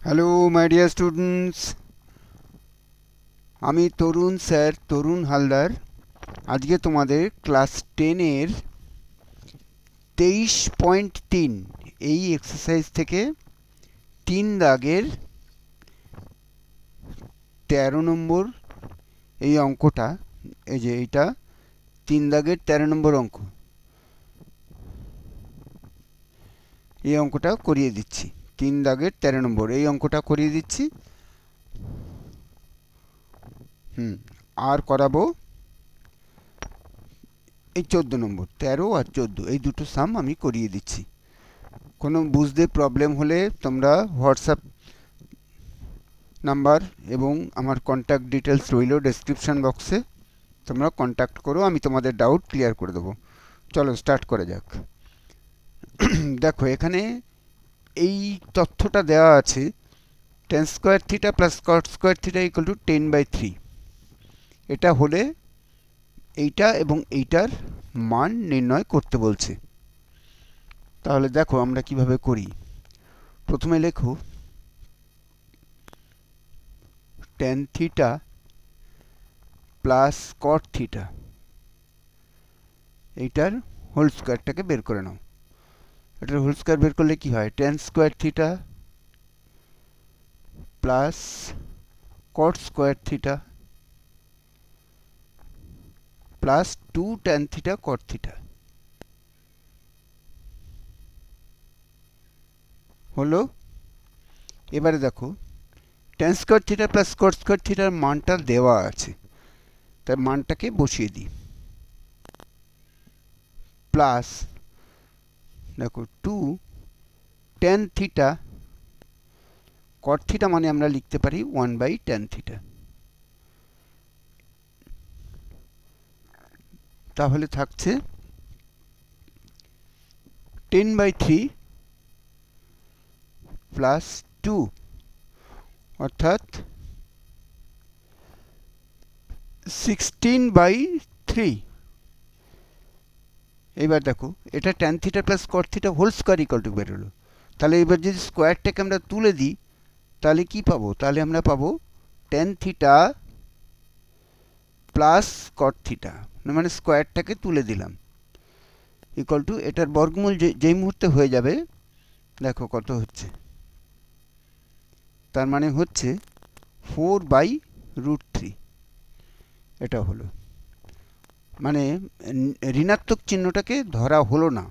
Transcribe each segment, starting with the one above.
Hello my dear students, আমি তরুণ sir, তরুণ হালদার। আজকে তোমাদের ক্লাস 10-এর 23.3 এই এক্সারসাইজ থেকে 3 দাগের 13 নম্বর এই অঙ্কটা, এই যে এইটা 3 দাগের 13 নম্বর অঙ্ক, এই অঙ্কটা করিয়ে দিচ্ছি। 3 দাগের 13 নম্বর এই অঙ্কটা করিয়ে দিচ্ছি। আর করাবো এই 14 নম্বর, 13 আর 14 এই দুটো সাম আমি করিয়ে দিচ্ছি। কোনো বুঝতে প্রবলেম হলে তোমরা হোয়াটসঅ্যাপ নাম্বার এবং আমার কন্ট্যাক্ট ডিটেলস রইল ডেসক্রিপশন বক্সে, তোমরা কন্ট্যাক্ট করো, আমি তোমাদের ডাউট ক্লিয়ার করে দেবো। চলো স্টার্ট করা যাক। দেখো এখানে এই তথ্যটা দেওয়া আছে, tan square theta plus cot square theta equal two 10/3। এটা হলে এইটা এবং এইটার মান নির্ণয় করতে বলছে। তাহলে দেখো আমরা কিভাবে করি। প্রথমে লেখো tan theta plus cot theta, এইটার হোল স্কোয়ারটাকে বের করে নাও। এটার হোল স্কোয়ার বের করলে কি হয়, tan square theta plus cot square theta plus 2 tan theta cot theta হলো। এবারে দেখো tan square theta plus cot square থিটার মানটা দেওয়া আছে, তার মানটাকে বসিয়ে দিই। প্লাস দেখো 2 tan থিটা cot থিটা মানে আমরা লিখতে পারি 1/tan থিটা। তাহলে থাকছে 10/3 প্লাস 2 অর্থাৎ 16/3। এবার দেখো এটা tan theta plus cot theta whole square equal to বেরোলো। তাহলে এবার যদি স্কোয়ারটাকে আমরা তুলে দিই তাহলে কি পাবো, তাহলে আমরা পাবো tan theta plus cot theta, মানে স্কোয়ারটাকে তুলে দিলাম, ইকুয়াল টু এটার বর্গমূল যেই মুহূর্তে হয়ে যাবে দেখো কত হচ্ছে, তার মানে হচ্ছে 4/√3। এটা হলো মানে ঋণাত্মক চিহ্নটাকে ধরা হলো না।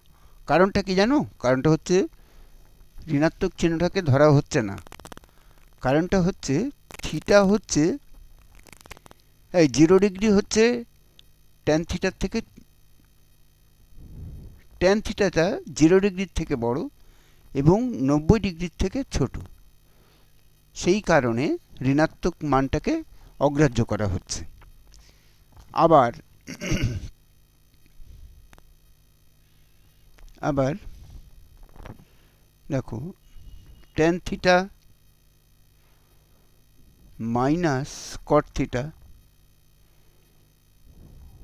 কারণটা কি জানো, কারণটা হচ্ছে ঋণাত্মক চিহ্নটাকে ধরা হচ্ছে না, কারণটা হচ্ছে থিটা হচ্ছে এই 0 ডিগ্রি হচ্ছে tan থিটার থেকে, tan থিটাটা 0 ডিগ্রির থেকে বড় এবং 90 ডিগ্রির থেকে ছোট, সেই কারণে ঋণাত্মক মানটাকে অগ্রাহ্য করা হচ্ছে। আবার দেখো tan theta minus cot theta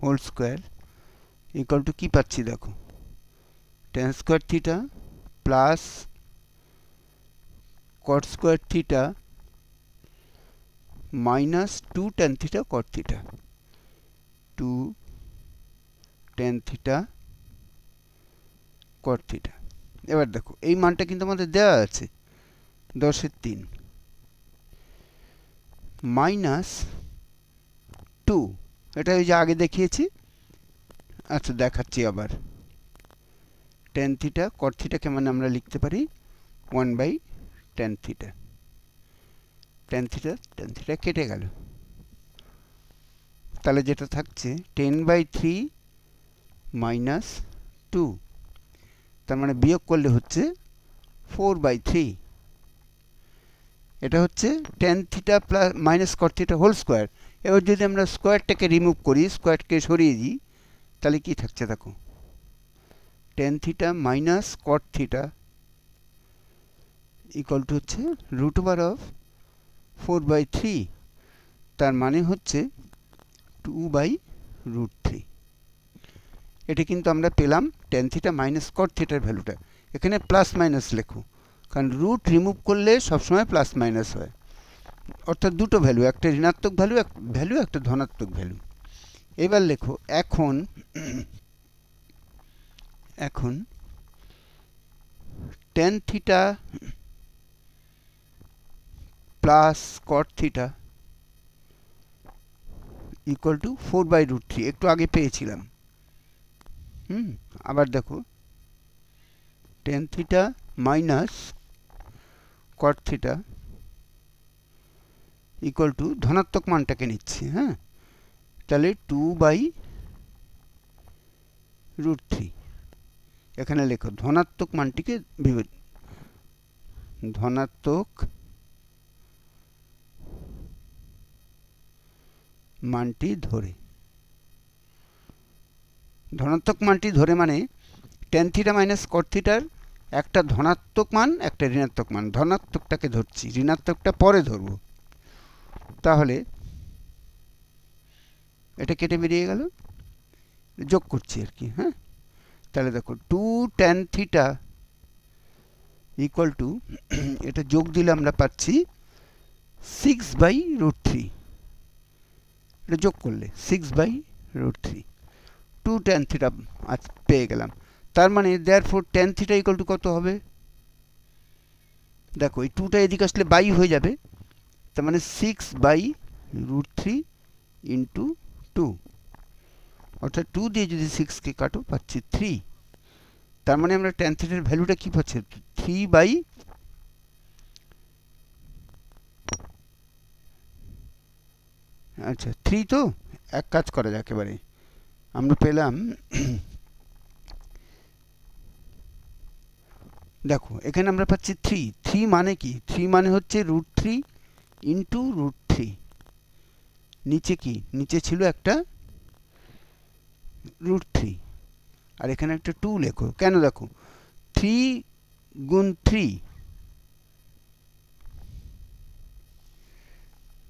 whole square equal to কি পাচ্ছি দেখো, tan square theta plus cot square theta minus 2 tan theta cot theta, 2 tan theta cot theta. এবার দেখো এই মানটা কিন্তু আমাদের দেওয়া আছে 10^3 মাইনাস 2, এটা ওই যে আগে দেখিয়েছি। আচ্ছা দেখাচ্ছি আবার, tan থিটা cot থিটাকে মানে আমরা লিখতে পারি 1/tan থিটা। tan থিটা কেটে গেল, তাহলে যেটা থাকছে 10/3 মাইনাস 2, তার মানে বিয়োগ করলে হচ্ছে 4/3। এটা হচ্ছে tan theta plus minus cot theta whole square. এবার যদি আমরা স্কোয়ারটাকে রিমুভ করি, স্কোয়ারকে সরিয়ে দিই, তাহলে কি থাকছে দেখো, tan theta minus cot theta equal two হচ্ছে √4/3, তার মানে হচ্ছে 2/√3। এটা কিন্তু আমরা পেলাম tan থিটা মাইনাস cot থিটার ভ্যালুটা, এখানে প্লাস মাইনাস লেখো, কারণ রুট রিমুভ করলে সবসময় প্লাস মাইনাস হয়, অর্থাৎ দুটো ভ্যালু, একটা ঋণাত্মক ভ্যালু একটা ধনাত্মক ভ্যালু। এবার লেখো এখন এখন tan theta plus cot theta equal to 4/√3, একটু আগে পেয়েছিলাম। আবার দেখো tan theta minus cot theta equal two ধনাত্মক মানটাকে নিচ্ছি, হ্যাঁ, তাহলে 2/√3। এখানে লেখো ধনাত্মক মানটিকে ধনাত্মক মানটি ধরে, ধনাত্মক মানটি ধরে মানে tan থিটা মাইনাস cot থিটার একটা ধনাত্মক মান একটা ঋণাত্মক মান, ধনাত্মকটাকে ধরছি, ঋণাত্মকটা পরে ধরব। তাহলে এটা কেটে বেরিয়ে গেল, যোগ করছি আর কি, হ্যাঁ। তাহলে দেখো 2 tan থিটা ইকুয়াল টু, এটা যোগ দিলে আমরা পাচ্ছি 6/√3, এটা যোগ করলে 6/√3, 2 tan থিটা আজ পেয়ে গেলাম। তার মানে therefore tan theta equal two কত হবে, দেখো এই 2টা এদিকে আসলে বাই হয়ে যাবে, তার মানে 6/√3 ইন্টু 2, অর্থাৎ 2 দিয়ে যদি 6কে কাটো পাচ্ছি 3। তার মানে আমরা tan থিটার ভ্যালুটা কি পাচ্ছি, 3 আচ্ছা 3। তো এক কাজ করা যাক, এবারে আমরা পেলাম দেখো এখানে আমরা পাচ্ছি 3 মানে কি, 3 মানে হচ্ছে √3 ইন্টু √3, নিচে কি, নিচে ছিল একটা √3, আর এখানে একটা 2 লেখো, কেন দেখো 3 গুণ 3,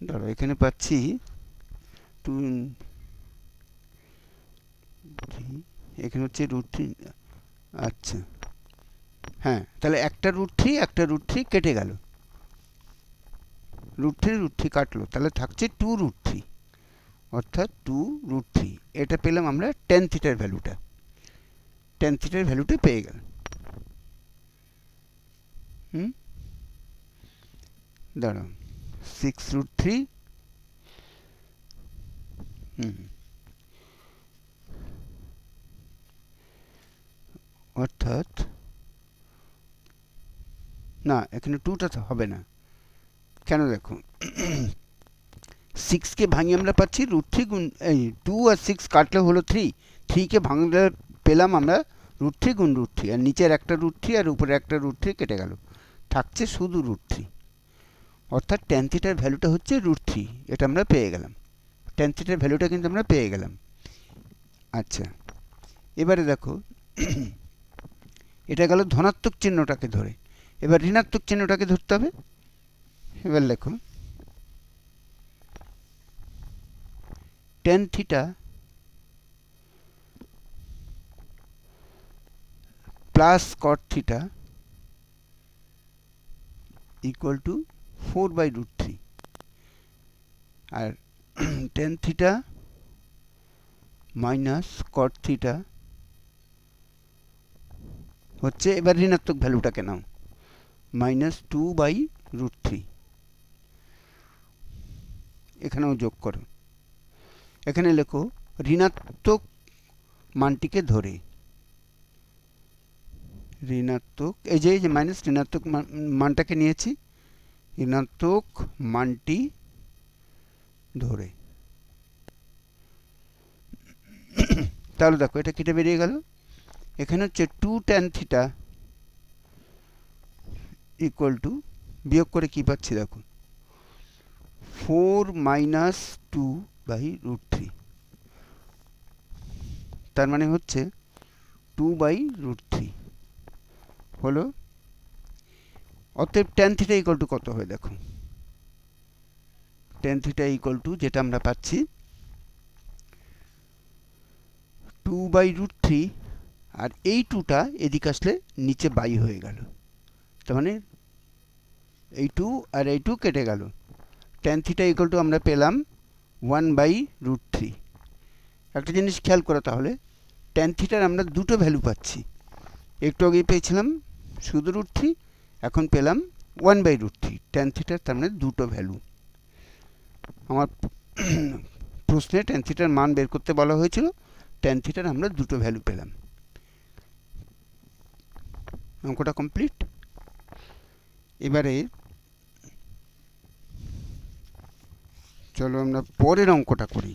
ধরো এখানে পাচ্ছি 2, এখানে হচ্ছে √3, আচ্ছা হ্যাঁ, তাহলে একটা √3 কেটে গেল, √3 কাটলো, তাহলে থাকছে 2√3, অর্থাৎ 2√3। এটা পেলাম আমরা tan থিটার ভ্যালুটা, tan থিটার ভ্যালুটা পেয়ে গেল। দাঁড়াও 6√3, অর্থাৎ না এখানে 2টা তো হবে না, কেন দেখো 6কে ভাঙি আমরা পাচ্ছি √3 গুণ, এই 2 আর 6 কাটলে হলো 3কে ভাঙলে পেলাম আমরা √3 গুণ √3, আর নিচের একটা √3 আর উপরে একটা √3 কেটে গেল, থাকছে শুধু √3, অর্থাৎ tan থিটার ভ্যালুটা হচ্ছে √3, এটা আমরা পেয়ে গেলাম, tan থিটার ভ্যালুটা কিন্তু আমরা পেয়ে গেলাম। আচ্ছা এবারে দেখো এটা গেল ধনাত্মক চিহ্নটাকে ধরে, এবার ঋণাত্মক চিহ্নটাকে ধরতে হবে। এবার লেখো tan theta plus cot theta equal to 4/√3, আর tan theta minus cot theta হচ্ছে, এবার ঋণাত্মক ভ্যালুটাকে নাও, -2/√3, এখানেও যোগ করো, এখানে লেখো ঋণাত্মক মানটিকে ধরে, ঋণাত্মক এই যে মাইনাস ঋণাত্মক মানটাকে নিয়েছি, ঋণাত্মক মানটি ধরে। তাহলে দেখো এটা কেটে বেরিয়ে গেল, এখানে হচ্ছে 2 tan থিটা ইকুয়াল টু, বিয়োগ করে কি পাচ্ছি দেখো 4 - 2/√3, তার মানে হচ্ছে 2/√3 হলো। অতএব tan থিটা ইকুয়াল টু কত হয় দেখো, tan থিটা ইকুয়াল টু যেটা আমরা পাচ্ছি 2/√3, আর এই 2টা এদিকে আসলে নিচে বাই হয়ে গেল, তার মানে এই 2 আর এই 2 কেটে গেল। tan থিটা ইকুয়াল টু আমরা পেলাম 1/√3। একটা জিনিস খেয়াল করো তাহলে, tan থিটার আমরা দুটো ভ্যালু পাচ্ছি। একটু আগে পেয়েছিলাম শুধু √3, এখন পেলাম 1/√3। tan থিটার তার মানে দুটো ভ্যালু। আমার প্রশ্নে tan থিটার মান বের করতে বলা হয়েছিল, tan থিটার আমরা দুটো ভ্যালু পেলাম। অঙ্কটা কমপ্লিট। এবারে চলো আমরা পরের অঙ্কটা করি,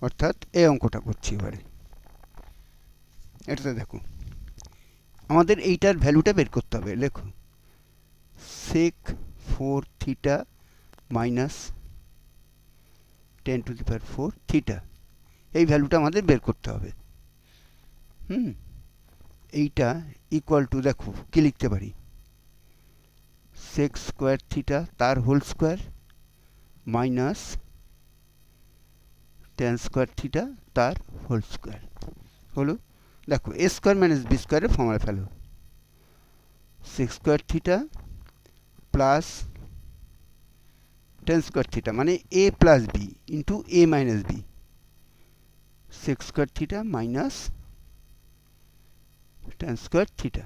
অর্থাৎ এই অঙ্কটা করছি এবারে। এটাতে দেখো আমাদের এইটার ভ্যালুটা বের করতে হবে। লেখো sec4 থিটা মাইনাস 10⁴ থিটা, এই ভ্যালুটা আমাদের বের করতে হবে। এইটা ইকুয়াল টু, দেখো কি লিখতে পারি, sec² থিটা তার whole square minus tan² theta তার হোল স্কোয়ার হলো। দেখো a স্কোয়ার মাইনাস b স্কোয়ারের ফর্মুলা ফেলো, sec² theta plus tan² theta মানে a plus b into a minus b, sec² theta minus tan² theta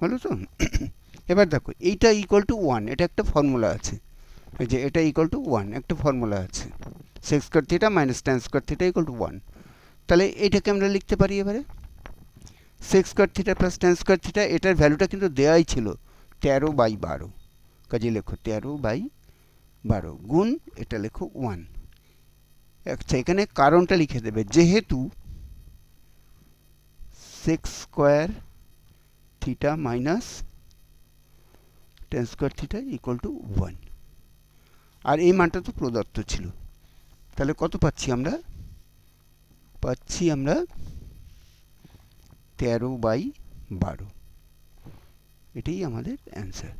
হলো তো। এবার দেখো এইটা ইকুয়াল টু 1, এটা একটা ফর্মুলা আছে। এই যে এটা ইকুয়াল টু 1 একটা ফর্মুলা আছে, sec² theta minus tan² theta equal two 1। তাহলে এটাকে আমরা লিখতে পারি এবারে sec² theta plus tan² theta, এটার ভ্যালুটা কিন্তু দেওয়াই ছিল 13/12। কাজে লেখো 13/12 গুণ এটা লেখো 1। আচ্ছা, এখানে কারণটা লিখে দেবে, যেহেতু sec² theta minus tan² theta equal two 1, আর এই মানটা তো প্রদত্ত ছিল। তাহলে কত পাচ্ছি আমরা? পাচ্ছি আমরা 13/12। এটাই আমাদের অ্যান্সার।